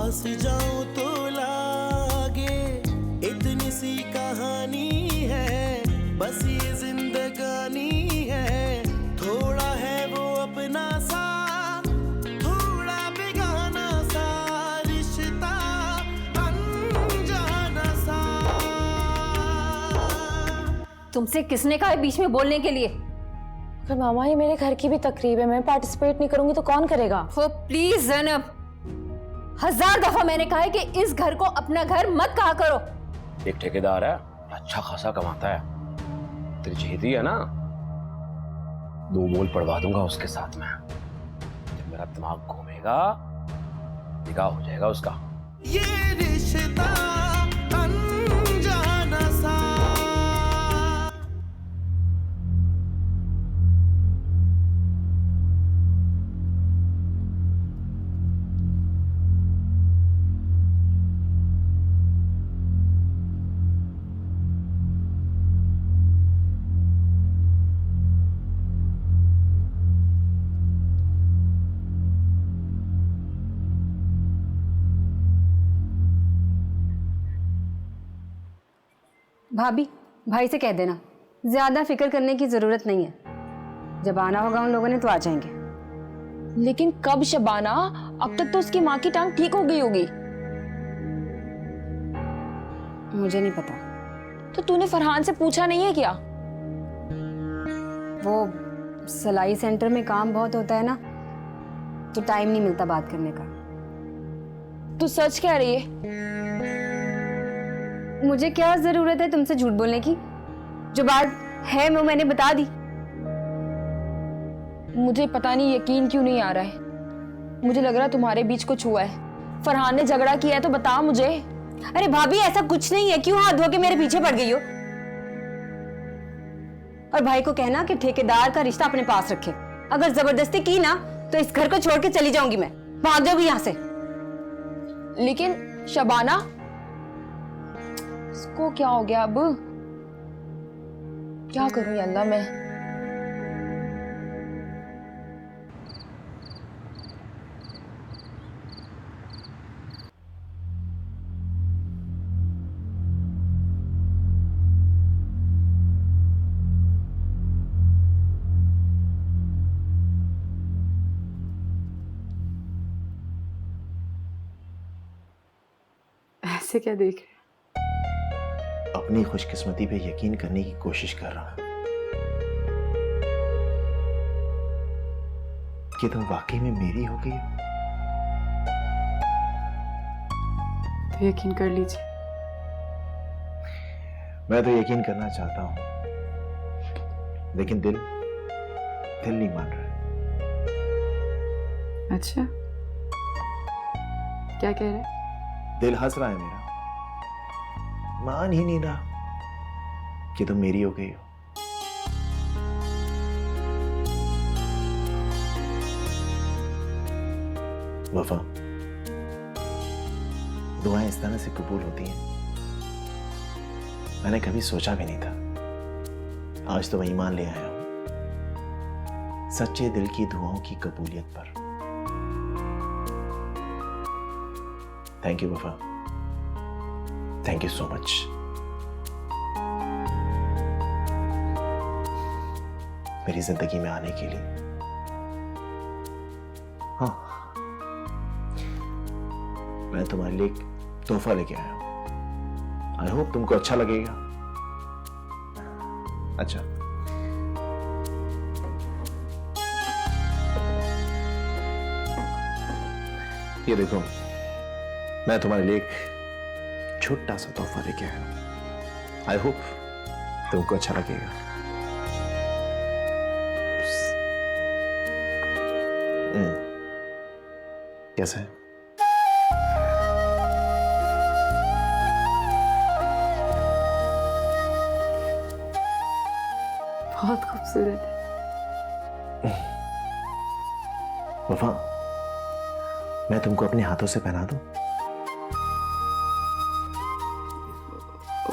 पास जाऊं तो लागे इतनी सी कहानी है, बस ये जिंदगानी है। थोड़ा है वो अपना सा, थोड़ा बेगाना सा रिश्ता, अनजाना सा। तुमसे किसने कहा है बीच में बोलने के लिए? पर मामा ये मेरे घर की भी तकरीब है, मैं पार्टिसिपेट नहीं करूंगी तो कौन करेगा? वो प्लीज ज़ैनब, 1000 दफा मैंने कहा है कि इस घर को अपना घर मत कहा करो। एक ठेकेदार है, अच्छा खासा कमाता है, तेरी चहेती है ना, 2 बोल पढ़वा दूंगा उसके साथ में। जब मेरा दिमाग घूमेगा निकाह हो जाएगा उसका। ये रिश्ता अनजाना सा। भाभी, भाई से कह देना ज्यादा फिक्र करने की जरूरत नहीं है, जब आना होगा उन लोगों ने तो आ जाएंगे। लेकिन कब शबाना? अब तक तो उसकी माँ की टांग ठीक हो गई होगी। मुझे नहीं पता। तो तूने फरहान से पूछा नहीं है क्या? वो सिलाई सेंटर में काम बहुत होता है ना, तो टाइम नहीं मिलता बात करने का। तू सच कह रही है? मुझे क्या जरूरत है तुमसे झूठ बोलने की? जो बात है वो मैंने बता दी। मुझे पता नहीं यकीन क्यों नहीं आ रहा है। मुझे लग रहा है तुम्हारे बीच कुछ हुआ है। फरहान ने झगड़ा किया है तो बता मुझे। अरे भाभी ऐसा कुछ नहीं है, क्यों हाथ धो के मेरे पीछे पड़ गई हो? और भाई को कहना कि ठेकेदार का रिश्ता अपने पास रखे। अगर जबरदस्ती की ना तो इस घर को छोड़ के चली जाऊंगी मैं। भाग जाओगी यहाँ से। लेकिन शबाना, इसको क्या हो गया? अब क्या करूं या अल्लाह मैं? ऐसे क्या देख रहे? अपनी खुशकिस्मती पे यकीन करने की कोशिश कर रहा हूं कि तुम वाकई में मेरी हो गई हो। तो यकीन कर लीजिए। मैं तो यकीन करना चाहता हूं, लेकिन दिल नहीं मान रहा। अच्छा, क्या कह रहे? दिल हंस रहा है मेरा, मान ही नहीं रहा कि तुम मेरी हो गई हो। वफा, दुआएं इस तरह से कबूल होती हैं, मैंने कभी सोचा भी नहीं था। आज तो मैं ईमान ले आया हूं सच्चे दिल की दुआओं की कबूलियत पर। थैंक यू वफा, थैंक यू सो मच। मेरी जिंदगी में आने के लिए। हाँ, मैं तुम्हारे लिए एक तोहफा लेके आया हूं। आई होप तुमको अच्छा लगेगा। अच्छा, ये देखो, मैं तुम्हारे लिए एक छोटा सा तोहफा लेके आया हूं। आई होप तुमको अच्छा लगेगा। कैसा है? बहुत खूबसूरत है। वफा, मैं तुमको अपने हाथों से पहना दूं?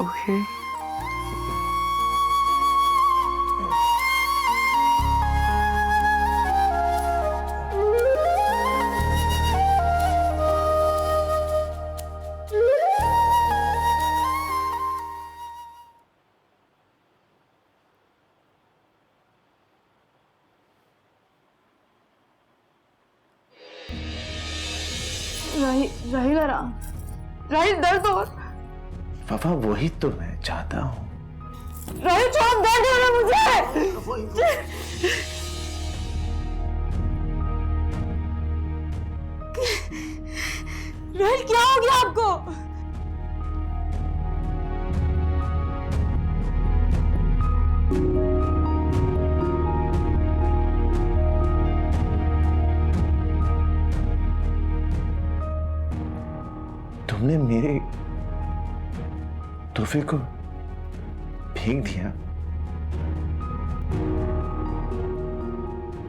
ओके। राहिल आराम, राहिल दर्द हो, वफा वही तो मैं चाहता हूँ। राहिल बहुत दर्द हो रहा है मुझे। राहिल क्या हो गया आपको? तुमने मेरे तोहफे को फेंक दिया।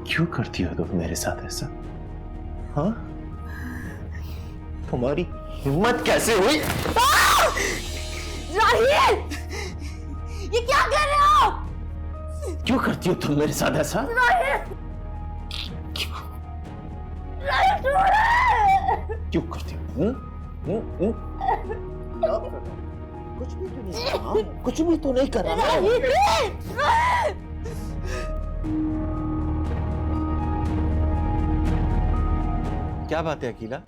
क्यों करती हो तुम मेरे साथ ऐसा? हाँ, तुम्हारी हिम्मत कैसे हुई? राहिल, ये क्या कर रहे हो? क्यों करती हो तुम मेरे साथ ऐसा? राहिल, राहिल छोड़ो। क्यों करती हो? क्या कर रहा? कुछ भी तो नहीं करा, कुछ भी तो नहीं करा ना। क्या बात है अकीला,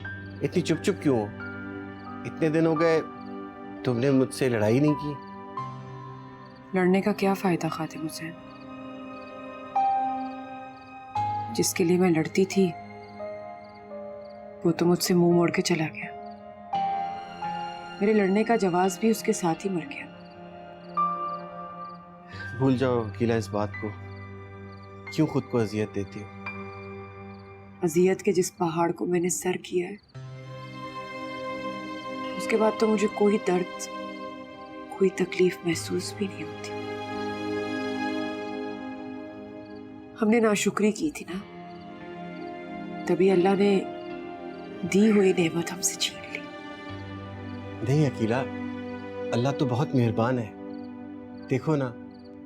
इतनी चुप चुप क्यों हो? इतने दिन हो गए तुमने मुझसे लड़ाई नहीं की। लड़ने का क्या फायदा खातिम हुसैन? जिसके लिए मैं लड़ती थी वो तो मुझसे मुंह मोड़ के चला गया। मेरे लड़ने का जवाब भी उसके साथ ही मर गया। भूल जाओ अकीला इस बात को। क्यों खुद को अजियत देती हो? अजियत के जिस पहाड़ को मैंने सर किया है, उसके बाद तो मुझे कोई दर्द, कोई तकलीफ महसूस भी नहीं होती। हमने नाशुक्री की थी ना, तभी अल्लाह ने दी हुई नेमत हमसे छीन ली। नहीं अकीला, अल्लाह तो बहुत मेहरबान है। देखो ना,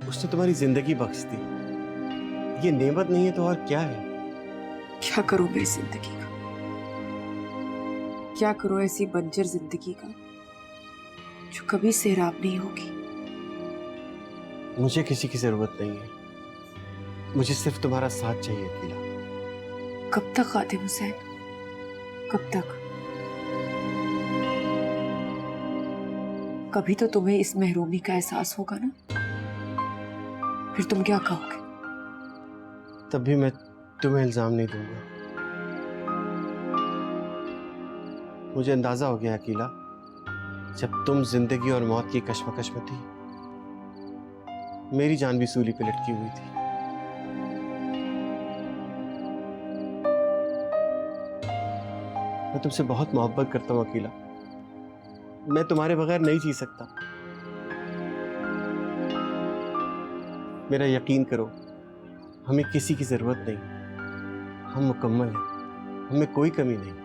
उसने तुम्हारी जिंदगी बख्श दी। ये नेमत नहीं है तो और क्या है? क्या करूं मेरी जिंदगी का? क्या करूं ऐसी बंजर जिंदगी का जो कभी सैराब नहीं होगी? मुझे किसी की जरूरत नहीं है, मुझे सिर्फ तुम्हारा साथ चाहिए अकीला। कब तक खातिम हुसैन, कब तक? कभी तो तुम्हें इस महरूमी का एहसास होगा ना, फिर तुम क्या कहोगे? तब भी मैं तुम्हें इल्जाम नहीं दूंगा। मुझे अंदाजा हो गया अकीला, जब तुम जिंदगी और मौत की कश्मकश में थी, मेरी जान भी सूली पे लटकी हुई थी। मैं तुमसे बहुत मोहब्बत करता हूँ अकीला। मैं तुम्हारे बगैर नहीं जी सकता। मेरा यकीन करो, हमें किसी की जरूरत नहीं। हम मुकम्मल हैं, हमें कोई कमी नहीं।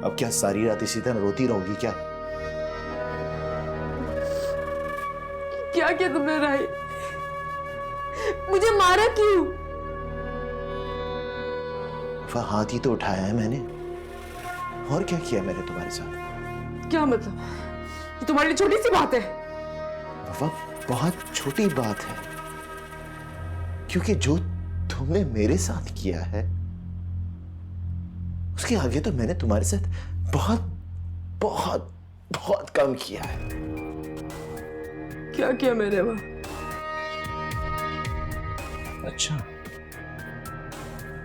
अब क्या सारी रात इसी तरह रोती रहोगी क्या? क्या किया तुमने राहिल? मुझे मारा क्यों? हाथ ही तो उठाया है मैंने, और क्या किया मैंने तुम्हारे साथ? क्या मतलब? ये तुम्हारे लिए छोटी सी बात है। वह बहुत छोटी बात है, क्योंकि जो तुमने मेरे साथ किया है उसके आगे तो मैंने तुम्हारे साथ बहुत बहुत बहुत कम किया है। क्या किया मैंने वह? अच्छा,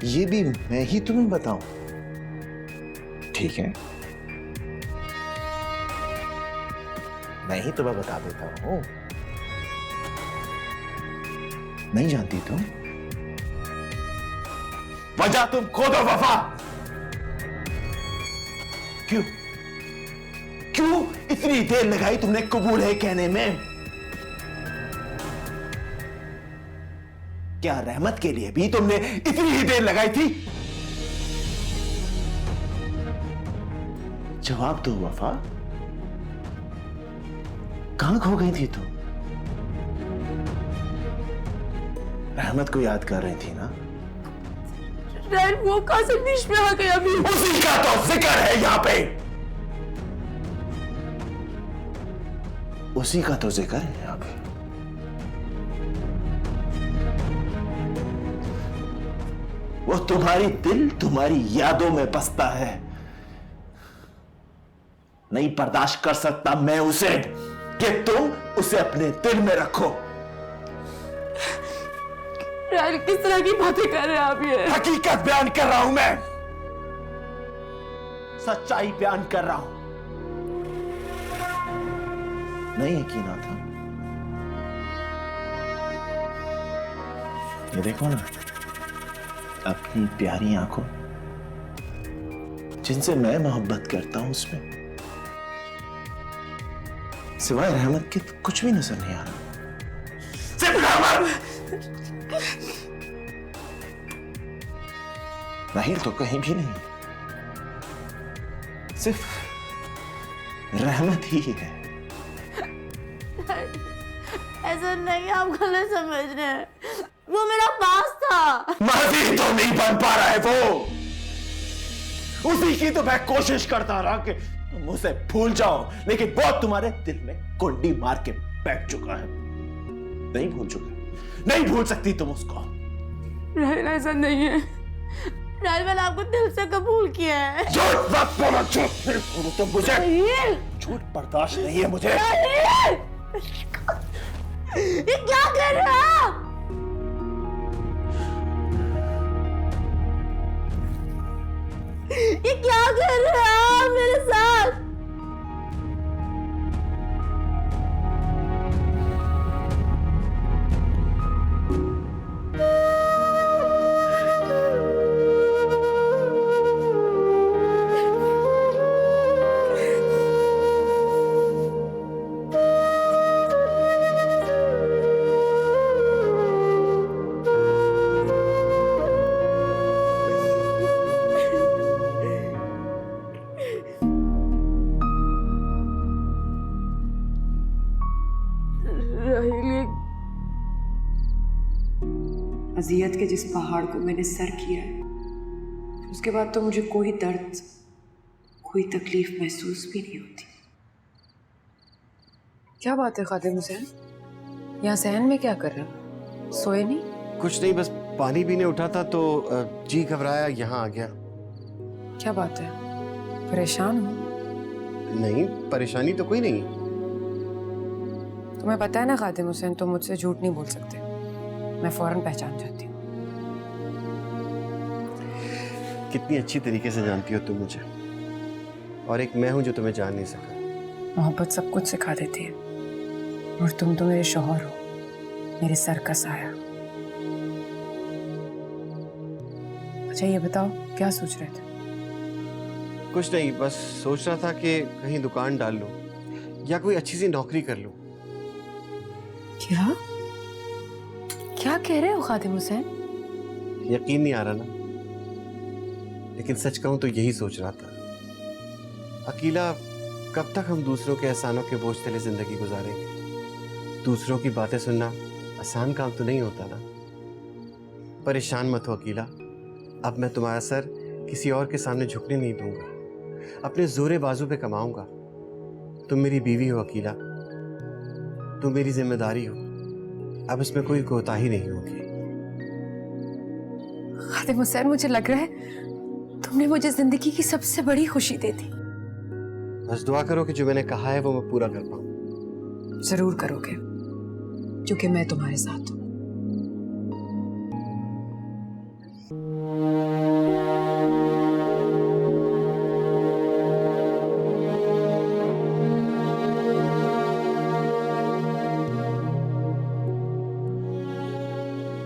ये भी मैं ही तुम्हें बताऊं? ठीक है, मैं ही तुम्हें बता देता हूं। नहीं जानती तुम? वजह तुम खो दो वफा। क्यों क्यों इतनी देर लगाई तुमने कबूल है कहने में? क्या रहमत के लिए भी तुमने इतनी ही देर लगाई थी? जवाब दो वफा, कहां खो गई थी तुम? रहमत को याद कर रही थी ना? राहिल वो कहां से बीच में आ गया अभी? उसी का तो जिक्र है यहाँ पे, उसी का तो जिक्र है यहाँ पे। वो तुम्हारी दिल तुम्हारी यादों में बसता है, नहीं बर्दाश्त कर सकता मैं उसे कि तुम उसे अपने दिल में रखो। राहिल किस तरह की बातें कर रहे हैं आप ये? हकीकत बयान कर रहा हूं मैं, सच्चाई बयान कर रहा हूं। नहीं यकीन आता? ये देखो ना अपनी प्यारी आंखों, जिनसे मैं मोहब्बत करता हूं, उसमें सिवाय रहमत के कुछ भी नजर नहीं आ रहा। सिर्फ रहमत। राहिल तो कहीं भी नहीं, सिर्फ रहमत ही है। ऐसा नहीं, आप गलत समझ रहे हैं। वो मेरा पास था। मर्जी तो नहीं बन पा रहा है वो, उसी की तो मैं कोशिश करता रहा कि तुम उसे भूल जाओ, लेकिन वो तुम्हारे दिल में कुंडी मार के बैठ चुका है। नहीं भूल चुका, नहीं भूल सकती तुम उसको। राहिल ऐसा नहीं है। राहिल मैंने आपको दिल से कबूल किया है। झूठ मत बोलो, झूठ नहीं बोलो तो मुझे झूठ बर्दाश्त नहीं है मुझे। ये क्या कर रहे हो आप? ये क्या कर रहे हो आप मेरे साथ? अजियत के जिस पहाड़ को मैंने सर किया है, उसके बाद तो मुझे कोई दर्द, कोई तकलीफ महसूस भी नहीं होती। क्या बात है खादिम हुसैन, यहाँ सहन में क्या कर रहे हो? सोए नहीं? कुछ नहीं, बस पानी पीने उठा था तो जी घबराया, यहाँ आ गया। क्या बात है, परेशान हो? नहीं, परेशानी तो कोई नहीं। तुम्हें पता है ना खादिम हुसैन, तुम मुझसे झूठ नहीं बोल सकते, मैं फौरन पहचान जाती हूँ। कितनी अच्छी तरीके से जानती हो तुम मुझे, और एक मैं हूं जो तुम्हें जान नहीं सका। मोहब्बत सब कुछ सिखा देती है, और तुम तो मेरे शौहर हो, मेरे सर का साया। अच्छा ये बताओ, क्या सोच रहे थे? कुछ नहीं, बस सोच रहा था कि कहीं दुकान डाल लूं या कोई अच्छी सी नौकरी कर लूं। क्या क्या कह रहे हो खादिम हुसैन? यकीन नहीं आ रहा ना, लेकिन सच कहूं तो यही सोच रहा था। अकीला, कब तक हम दूसरों के एहसानों के बोझ तले जिंदगी गुजारेंगे? दूसरों की बातें सुनना आसान काम तो नहीं होता ना। परेशान मत हो अकीला, अब मैं तुम्हारा सर किसी और के सामने झुकने नहीं दूंगा, अपने जोरे बाजू पे कमाऊंगा। तुम मेरी बीवी हो अकीला, तुम मेरी जिम्मेदारी हो, अब इसमें कोई कोताही नहीं होगी। खादिम हुसैन, मुझे लग रहा है तुमने मुझे जिंदगी की सबसे बड़ी खुशी दे दी। बस दुआ करो कि जो मैंने कहा है वो मैं पूरा कर पाऊं। जरूर करोगे, क्योंकि मैं तुम्हारे साथ हूं।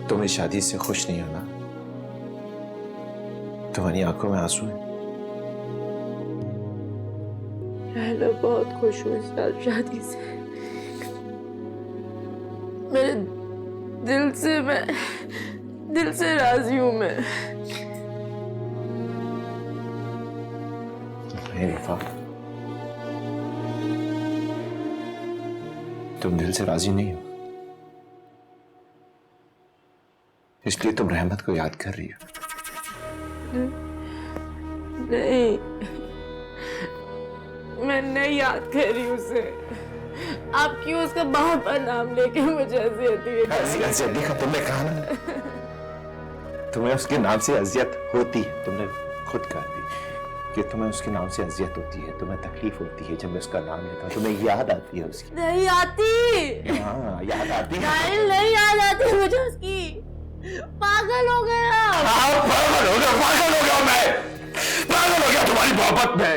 तुम इस शादी से खुश नहीं हो ना? तुम्हारी आंखों में आंसू है। मैं बहुत खुश हूँ इस शादी से। मेरे दिल से राजी हूँ मैं। रिफा, तुम दिल से राजी नहीं हो। इसलिए तुम रहमत को याद कर रही हो? नहीं, मैं नहीं याद कर रही उसे। आप क्यों उसका बाप का नाम लेके मुझे अजियत दिए? अजियत देखा, तुमने कहा ना, तुम्हें उसके नाम से अजियत होती है। तुमने खुद कहा भी कि तुम्हें उसके नाम से अजियत होती है, तुम्हें तकलीफ होती है जब मैं उसका नाम लेता हूँ, तुम्हें याद आती है उसकी। नहीं आती। हाँ, याद आती है। नहीं याद आती मुझे उसकी। पागल हो गया। हाँ, पागल हो गया मैं, पागल हो गया तुम्हारी मोहब्बत में।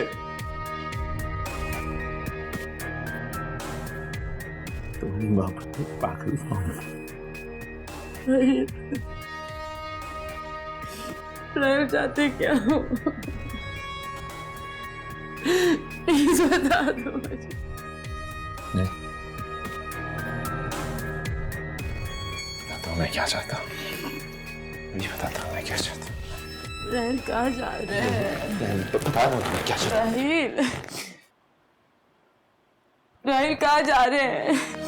तुम्हारी मोहब्बत में पागल हो गया। चाहते क्या हो? प्लीज बता दो मुझे। नहीं, बताता हूँ मैं क्या चाहता हूँ। मुझे बताता हूँ मैं क्या चाहता हूँ। राहिल कहाँ जा रहे हैं? बता रहा हूँ मैं क्या चाहता हूँ। राहिल कहाँ जा रहे हैं?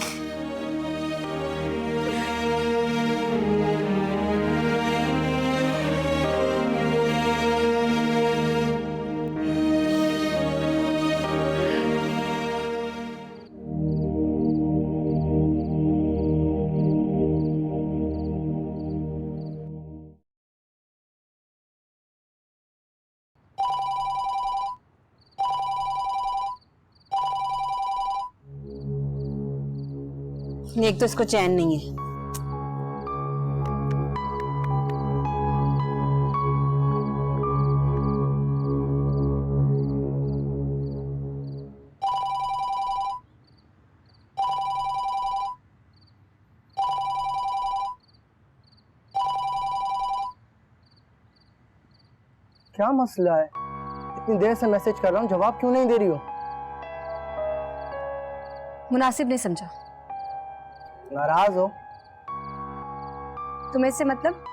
एक तो इसको चैन नहीं है। क्या मसला है? इतनी देर से मैसेज कर रहा हूँ, जवाब क्यों नहीं दे रही हो? मुनासिब नहीं समझा। नाराज हो? तुम्हें इससे मतलब?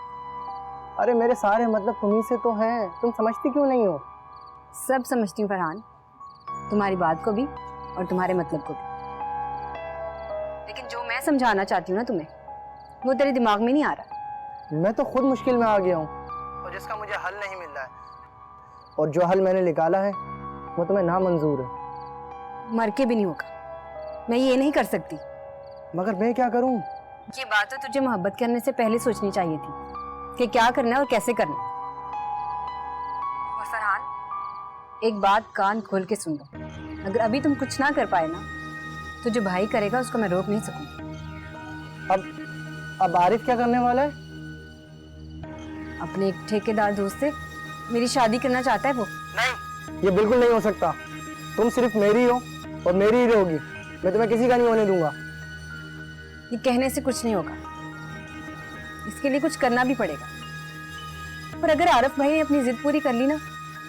अरे मेरे सारे मतलब तुम्ही से तो हैं, तुम समझती क्यों नहीं हो? सब समझती हूँ फरहान, तुम्हारी बात को भी और तुम्हारे मतलब को भी, लेकिन जो मैं समझाना चाहती हूँ ना तुम्हें, वो तेरे दिमाग में नहीं आ रहा। मैं तो खुद मुश्किल में आ गया हूँ और जिसका मुझे हल नहीं मिल रहा है, और जो हल मैंने निकाला है वो तुम्हें नामंजूर है। मर के भी नहीं होगा, मैं ये नहीं कर सकती। मगर मैं क्या करूँ? ये बात तो तुझे मोहब्बत करने से पहले सोचनी चाहिए थी कि क्या करना है और कैसे करना है। और फरहान, एक बात कान खोल के सुन लो, अगर अभी तुम कुछ ना कर पाए ना, तो जो भाई करेगा उसको मैं रोक नहीं सकूंगी। अब आरिफ क्या करने वाला है? अपने एक ठेकेदार दोस्त से मेरी शादी करना चाहता है वो। नहीं, ये बिल्कुल नहीं हो सकता। तुम सिर्फ मेरी हो और मेरी ही रहोगी, मैं तुम्हें किसी का नहीं होने दूंगा। ये कहने से कुछ नहीं होगा, इसके लिए कुछ करना भी पड़ेगा। पर अगर आरिफ भाई ने अपनी जिद पूरी कर ली ना,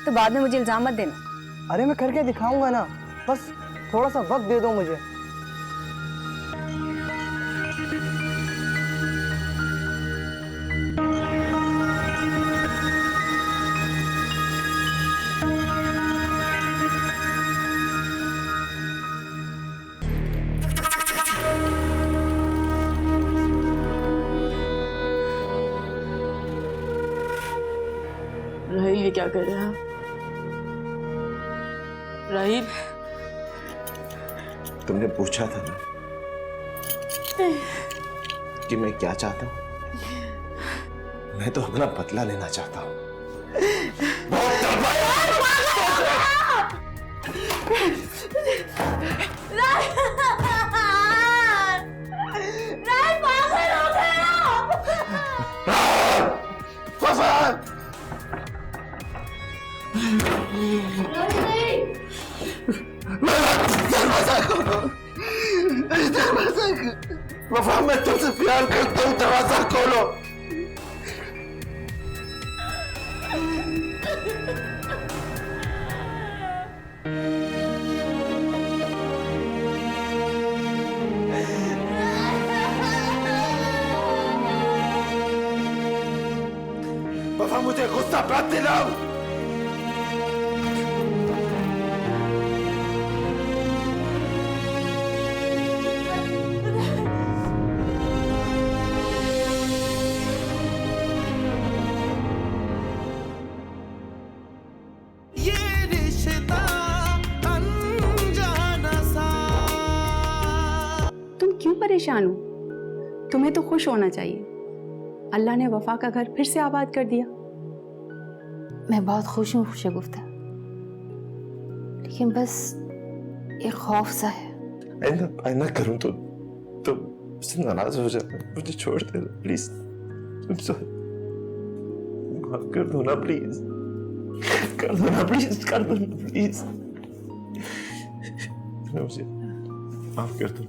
तो बाद में मुझे इल्जाम मत देना। अरे मैं करके दिखाऊंगा ना, बस थोड़ा सा वक्त दे दो मुझे। राहिल ये क्या कर रहा है? राहिल, तुमने पूछा था ना कि मैं क्या चाहता हूँ। मैं तो अपना बदला लेना चाहता हूँ। बहुत तड़पाया। राहिल पागल हो गया। दरवाजा खोलो, वफा, मैं तुमसे प्यार करता हूँ, दरवाजा खोलो। वफा, मुझे गुस्सा मत दिलाओ। क्यों परेशान हो? तुम्हें तो खुश होना चाहिए। अल्लाह ने वफा का घर फिर से आबाद कर दिया। मैं बहुत खुश हूँ शगुफ्ता, लेकिन बस एक खौफ सा है। आइंदा करूँ तो मुझसे नाराज हो जाए, मुझे छोड़ दे प्लीज। माफ कर दो ना प्लीज, कर दो ना प्लीज, कर दो ना प्लीज, मुझे माफ कर दो।